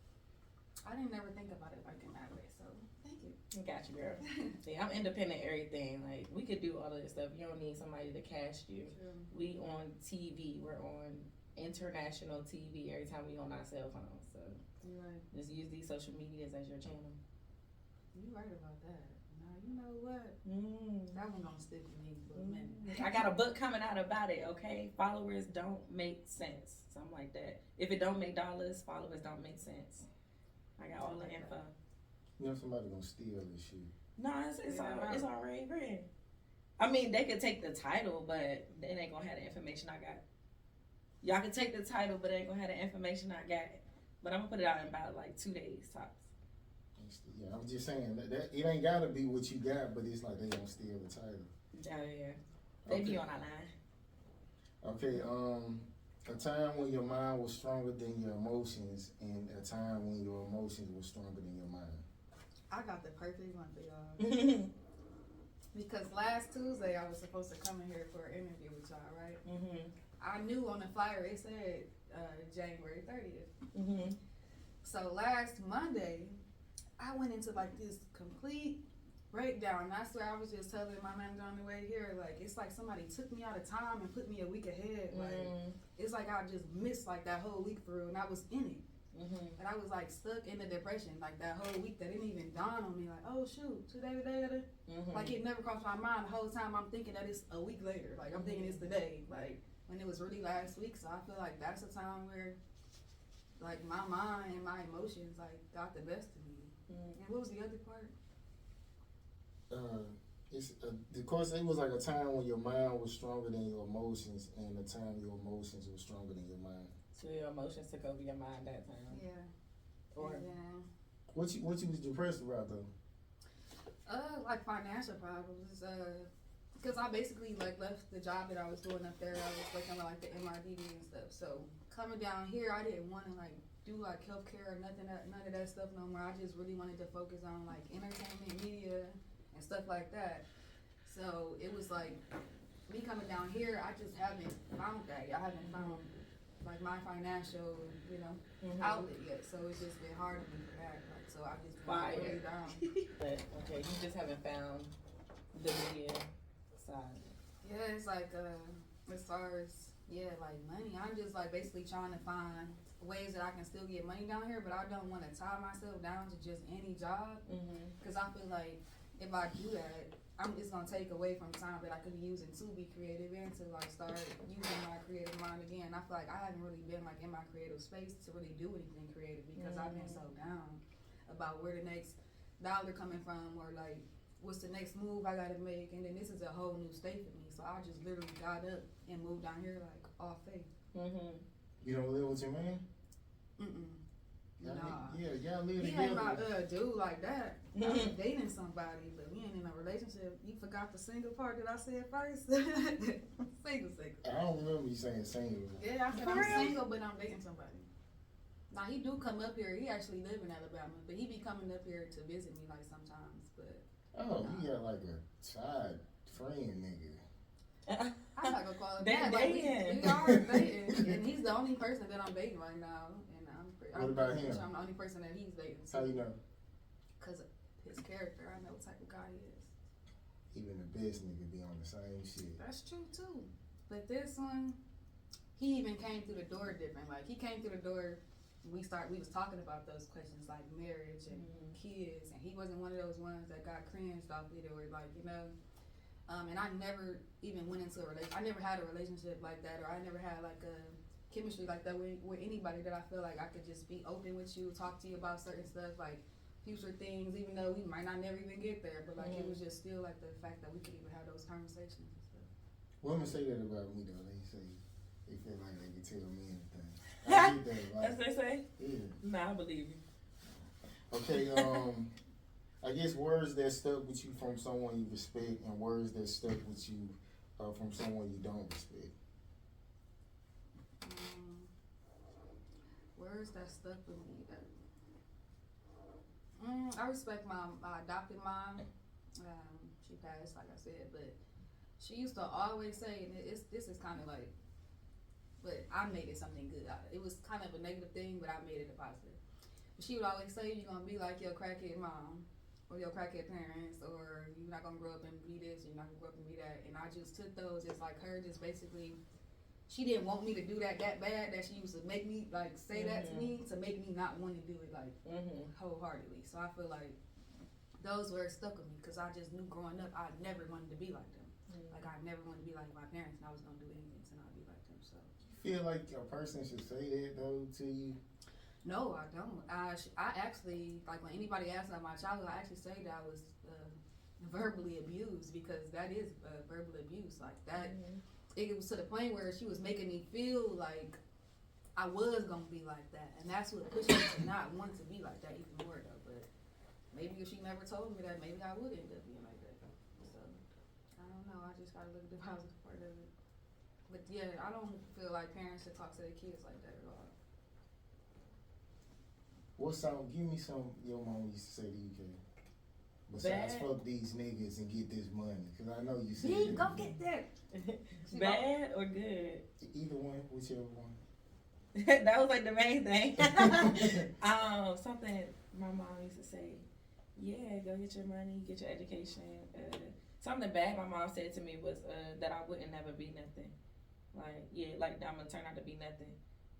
I didn't ever think about it like in that way. So thank you. Got you, girl. See, I'm independent everything. Like we could do all of this stuff. You don't need somebody to cast you. True. We on TV. We're on international TV every time we on our cell phones. So you're right. Just use these social medias as your channel. You're right about that. Now you know what? That one gonna stick with me for a minute. I got a book coming out about it. Okay, followers don't make sense. Something like that. If it don't make dollars, followers don't make sense. I got all the info. You know somebody gonna steal this shit. No, it's already written. I mean, they could take the title, but they ain't gonna have the information I got. Y'all can take the title, but they ain't gonna have the information I got. But I'm gonna put it out in about like 2 days tops. Yeah, I'm just saying that it ain't gotta be what you got, but it's like they gonna steal the title. Oh yeah, they be on our line. Okay, a time when your mind was stronger than your emotions, and a time when your emotions were stronger than your mind. I got the perfect one for y'all. Because last Tuesday I was supposed to come in here for an interview with y'all, right? I knew on the flyer it said January 30th. So last Monday, I went into like this complete breakdown. And I swear I was just telling my manager on the way here, like it's like somebody took me out of time and put me a week ahead. Like it's like I just missed like that whole week through, and I was in it. And I was like stuck in the depression like that whole week. That didn't even dawn on me. Like, oh shoot, today the day of the like it never crossed my mind the whole time. I'm thinking that it's a week later. Like I'm thinking it's today. Like when it was really last week. So I feel like that's a time where like my mind and my emotions like got the best of me. And what was the other part? Of course, it was like a time when your mind was stronger than your emotions, and a time your emotions were stronger than your mind. So your emotions took over your mind that time. Yeah. Or and What you was depressed about though? Like financial problems. Because I basically like left the job that I was doing up there. I was working with like the MIDD and stuff. So coming down here, I didn't want to like do like healthcare or none of that stuff no more. I just really wanted to focus on like entertainment, media, and stuff like that. So it was like me coming down here. I just haven't found that. I haven't found like my financial, outlet yet. So it's just been hard to me for that. Like so, I've just been really down. But okay, you just haven't found the media side. Yeah, it's like as far as like money, I'm just like basically trying to find ways that I can still get money down here, but I don't want to tie myself down to just any job because I feel like if I do that, it's gonna take away from time that I could be using to be creative and to like start using my creative mind again. I feel like I haven't really been like in my creative space to really do anything creative because I've been so down about where the next dollar coming from or like what's the next move I gotta make, and then this is a whole new state for me. So I just literally got up and moved down here like off faith. You don't live with your man? Nah. Y'all live He together. ain't my dude like that. I'm dating somebody, but we ain't in a relationship. You forgot the single part that I said first. single. I don't remember you saying single. Yeah, I said I'm single, but I'm dating somebody. Now he do come up here. He actually live in Alabama, but he be coming up here to visit me like sometimes. But you got like a side friend nigga. I'm not gonna call it They're that. Like, dating. we are dating, and he's the only person that I'm dating right now. And What about him? I'm the only person that he's dating. How you know? Cause of his character, I know what type of guy he is. Even the best nigga be on the same shit. That's true too. But this one, he even came through the door different. Like he came through the door. We was talking about those questions like marriage and kids, and he wasn't one of those ones that got cringed off it or like and I never even went into a relationship. I never had a relationship like that, or I never had like a chemistry like that with anybody that I feel like I could just be open with you, talk to you about certain stuff like future things, even though we might not never even get there. But like it was just still like the fact that we could even have those conversations and stuff. Women say that about me though. They say they feel like they can tell me anything. I get that, like, That's what they say? Yeah. Nah, I believe you. Okay, I guess words that stuck with you from someone you respect and words that stuck with you from someone you don't respect. Words that stuck with me. I respect my adopted mom. She passed, like I said, but she used to always say, and this is kind of like, but I made it something good out of it. It was kind of a negative thing, but I made it a positive. She would always say, you're going to be like your crackhead mom or your crackhead parents, or you're not going to grow up and be this, or you're not going to grow up and be that. And I just took those as like her just basically, she didn't want me to do that bad that she used to make me like say that to me to make me not want to do it like wholeheartedly. So I feel like those words stuck with me because I just knew growing up I never wanted to be like them. Like I never wanted to be like my parents, and I was going to do anything to not be like them. So You feel like a person should say that though to you? no, I don't. I actually, like when anybody asks about my childhood, I actually say that I was verbally abused because that is verbal abuse. Like that, it was to the point where she was making me feel like I was gonna be like that, and that's what pushed me to not want to be like that even more though. But maybe if she never told me that, maybe I would end up being like that. So I don't know. I just gotta look at the positive part of it. But yeah, I don't feel like parents should talk to their kids like that at all. What song? Give me some your mom used to say to you, Kay. Besides, fuck these niggas and get this money, cause I know you said Me, go get that. Bad or good? Either one, whichever one. That was like the main thing. Something my mom used to say. Yeah, go get your money, get your education. Something bad my mom said to me was that I wouldn't never be nothing. Like like I'm gonna turn out to be nothing.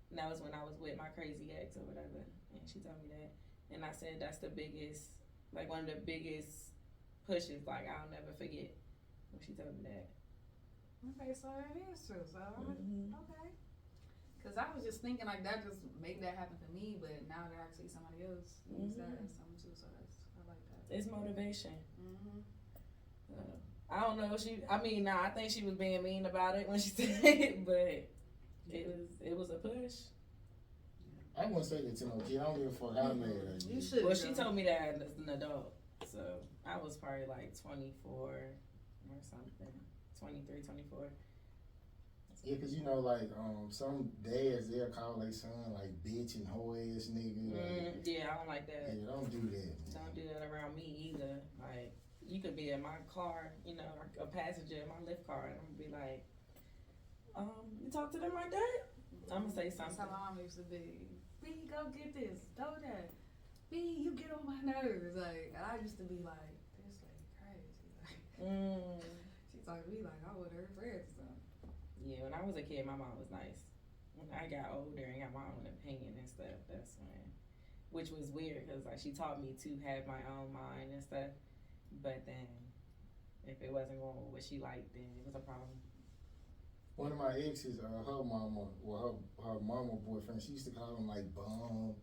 And that was when I was with my crazy ex or whatever. And she told me that. And I said that's the biggest, like one of the biggest pushes. Like I'll never forget when she told me that. Okay, so it is true. So okay. Cause I was just thinking like that just made that happen for me, but now that I see somebody else use that as something too, so I like that. It's motivation. I don't know. I think she was being mean about it when she said it, but it was a push. I wouldn't say that to no kid. I don't give a fuck how mad I get. You should. Well, she told me that as an adult, so I was probably like 24 or something, 23, 24. Yeah, cause you know, like some dads they'll call their son like bitch and hoe ass nigga. Like, yeah, I don't like that. Yeah, don't do that. Man. Don't do that around me either. Like you could be in my car, you know, like a passenger in my lift car, and I'm gonna be like, you talk to them like that? I'm gonna say something. That's how mom used to be. B, go get this. Do that. B, you get on my nerves. Like, and I used to be like, this lady crazy. Like, she talked to me like I was her friend or something. Yeah, when I was a kid, my mom was nice. When I got older and got my own opinion and stuff, that's when, which was weird because like she taught me to have my own mind and stuff. But then, if it wasn't going with what she liked, then it was a problem. One of my exes, her mama, well, her mama boyfriend, she used to call him like bum.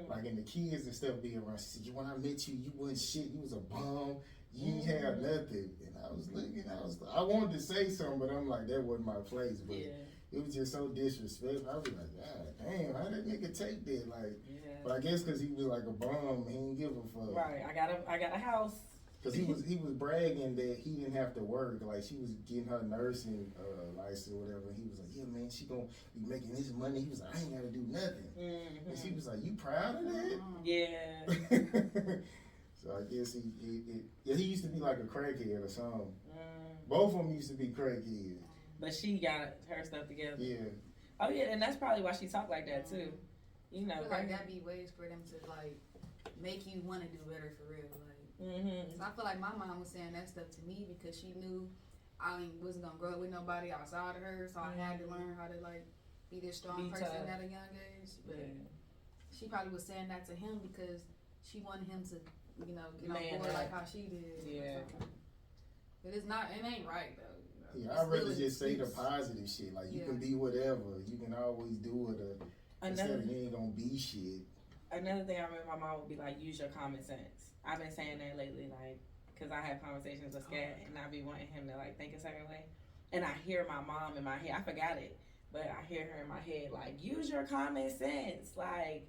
Like, and the kids and stuff be around. She said, when I met you, you wasn't shit. You was a bum. You ain't have nothing. And I was looking, I wanted to say something, but I'm like, that wasn't my place. But it was just so disrespectful. I was like, God damn, how that nigga take that? Like, but I guess because he was like a bum, he didn't give a fuck. Right, I got a house. Cause he was bragging that he didn't have to work, like she was getting her nursing license or whatever. And he was like, "Yeah, man, she gonna be making this money." He was like, "I ain't gotta do nothing," and she was like, "You proud of that?" Yeah. So I guess he used to be like a crackhead or something. Both of them used to be crackheads. But she got her stuff together. Yeah. Oh yeah, and that's probably why she talked like that too. You know, I feel like that'd be ways for them to like make you want to do better for real. Like. So I feel like my mom was saying that stuff to me because she knew I wasn't gonna grow up with nobody outside of her, so I had to learn how to like be this strong person at a young age. But she probably was saying that to him because she wanted him to, you know, get on board like how she did. Yeah. But it ain't right though. You know? Yeah, I'd rather just say the positive shit. Like you can be whatever. You can always do it. Instead of you ain't gonna be shit. Another thing I remember my mom would be like, use your common sense. I've been saying that lately, like, because I have conversations with Scat, and I be wanting him to, like, think a certain way. And I hear my mom in my head. I forgot it, but I hear her in my head, like, use your common sense. Like,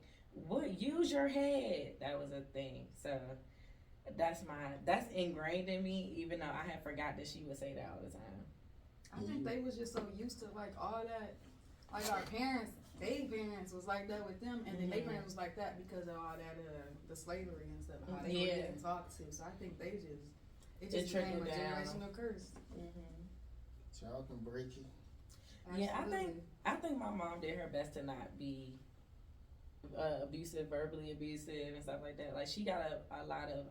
use your head. That was a thing. So that's ingrained in me, even though I had forgot that she would say that all the time. I think they was just so used to, like, all that. Like, our parents, their parents was like that with them, and then their parents was like that because of all that, the slavery and stuff, how they were getting talked to. So I think it just became a generational curse. Y'all can break it. Absolutely. Yeah, I think my mom did her best to not be abusive, verbally abusive and stuff like that. Like she got a lot of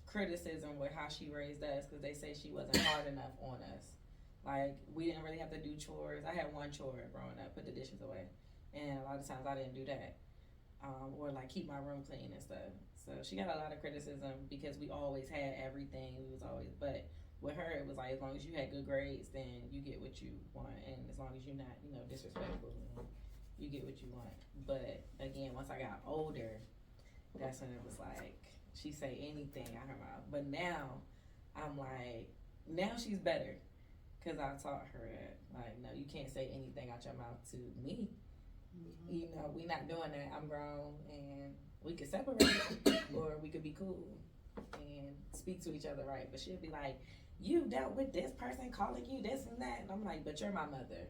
criticism with how she raised us because they say she wasn't hard enough on us. Like, we didn't really have to do chores. I had one chore growing up, put the dishes away. And a lot of times I didn't do that. Or, like, keep my room clean and stuff. So she got a lot of criticism because we always had everything. But with her, it was like, as long as you had good grades, then you get what you want. And as long as you're not, you know, disrespectful, you get what you want. But, again, once I got older, that's when it was like, she say anything out her mouth. But now, I'm like, now she's better. Because I taught her that, like, no, you can't say anything out your mouth to me. You know, we not doing that. I'm grown, and we could separate, or we could be cool and speak to each other right. But she'll be like, you dealt with this person calling you this and that. And I'm like, but you're my mother.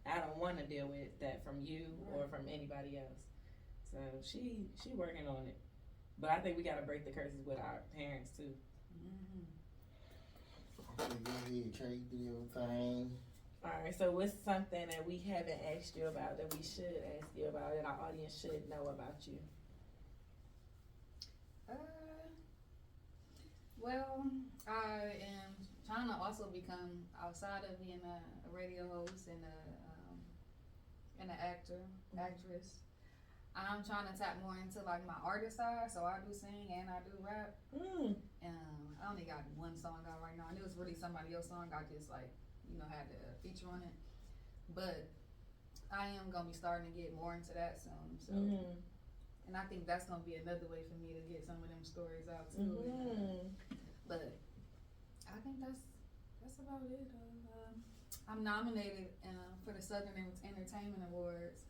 I don't want to deal with that from you or from anybody else. So she working on it. But I think we got to break the curses with our parents, too. Okay, go ahead, Kay, do your thing. Alright, so what's something that we haven't asked you about that we should ask you about that our audience should know about you? Well, I am trying to also become, outside of being a radio host and an actress, I'm trying to tap more into like my artist side. So I do sing and I do rap. I only got one song out right now, and it was really somebody else's song. I just like, you know, had a feature on it. But I am gonna be starting to get more into that soon. So, and I think that's gonna be another way for me to get some of them stories out too. But I think that's about it. I'm nominated for the Southern Entertainment Awards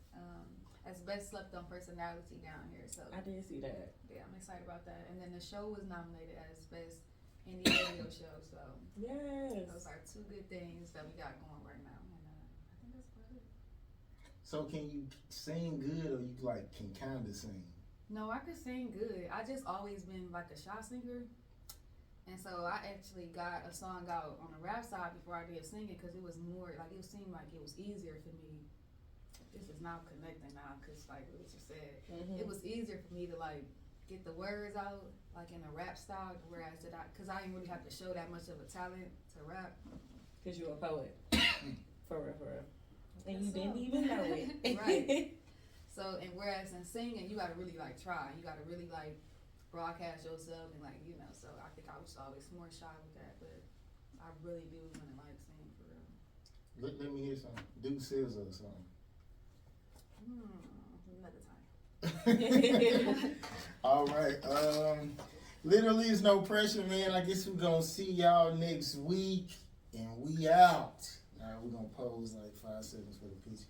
as best slept on personality down here. So I did see that. yeah, I'm excited about that. And then the show was nominated as best indie radio show. So Yes. those are two good things that we got going right now. And I think that's about it. So can you sing good, or you like can kind of sing? No, I could sing good. I just always been like a shy singer. And so I actually got a song out on the rap side before I did singing because it was more like it seemed like it was easier for me. This is now connecting now because like what you said, it was easier for me to like get the words out like in a rap style, whereas because I didn't really have to show that much of a talent to rap. Because you're a poet. For real, for real. And you So. didn't even know it. Right. So, and whereas in singing, you gotta really like try. You gotta really like broadcast yourself and like, you know, so I think I was always more shy with that, but I really do want to like sing for real. Let me hear something. Do scissors or something. Another time. All right. Literally is no pressure, man. I guess we're gonna see y'all next week, and we out. All right, we're gonna pose like 5 seconds for the picture.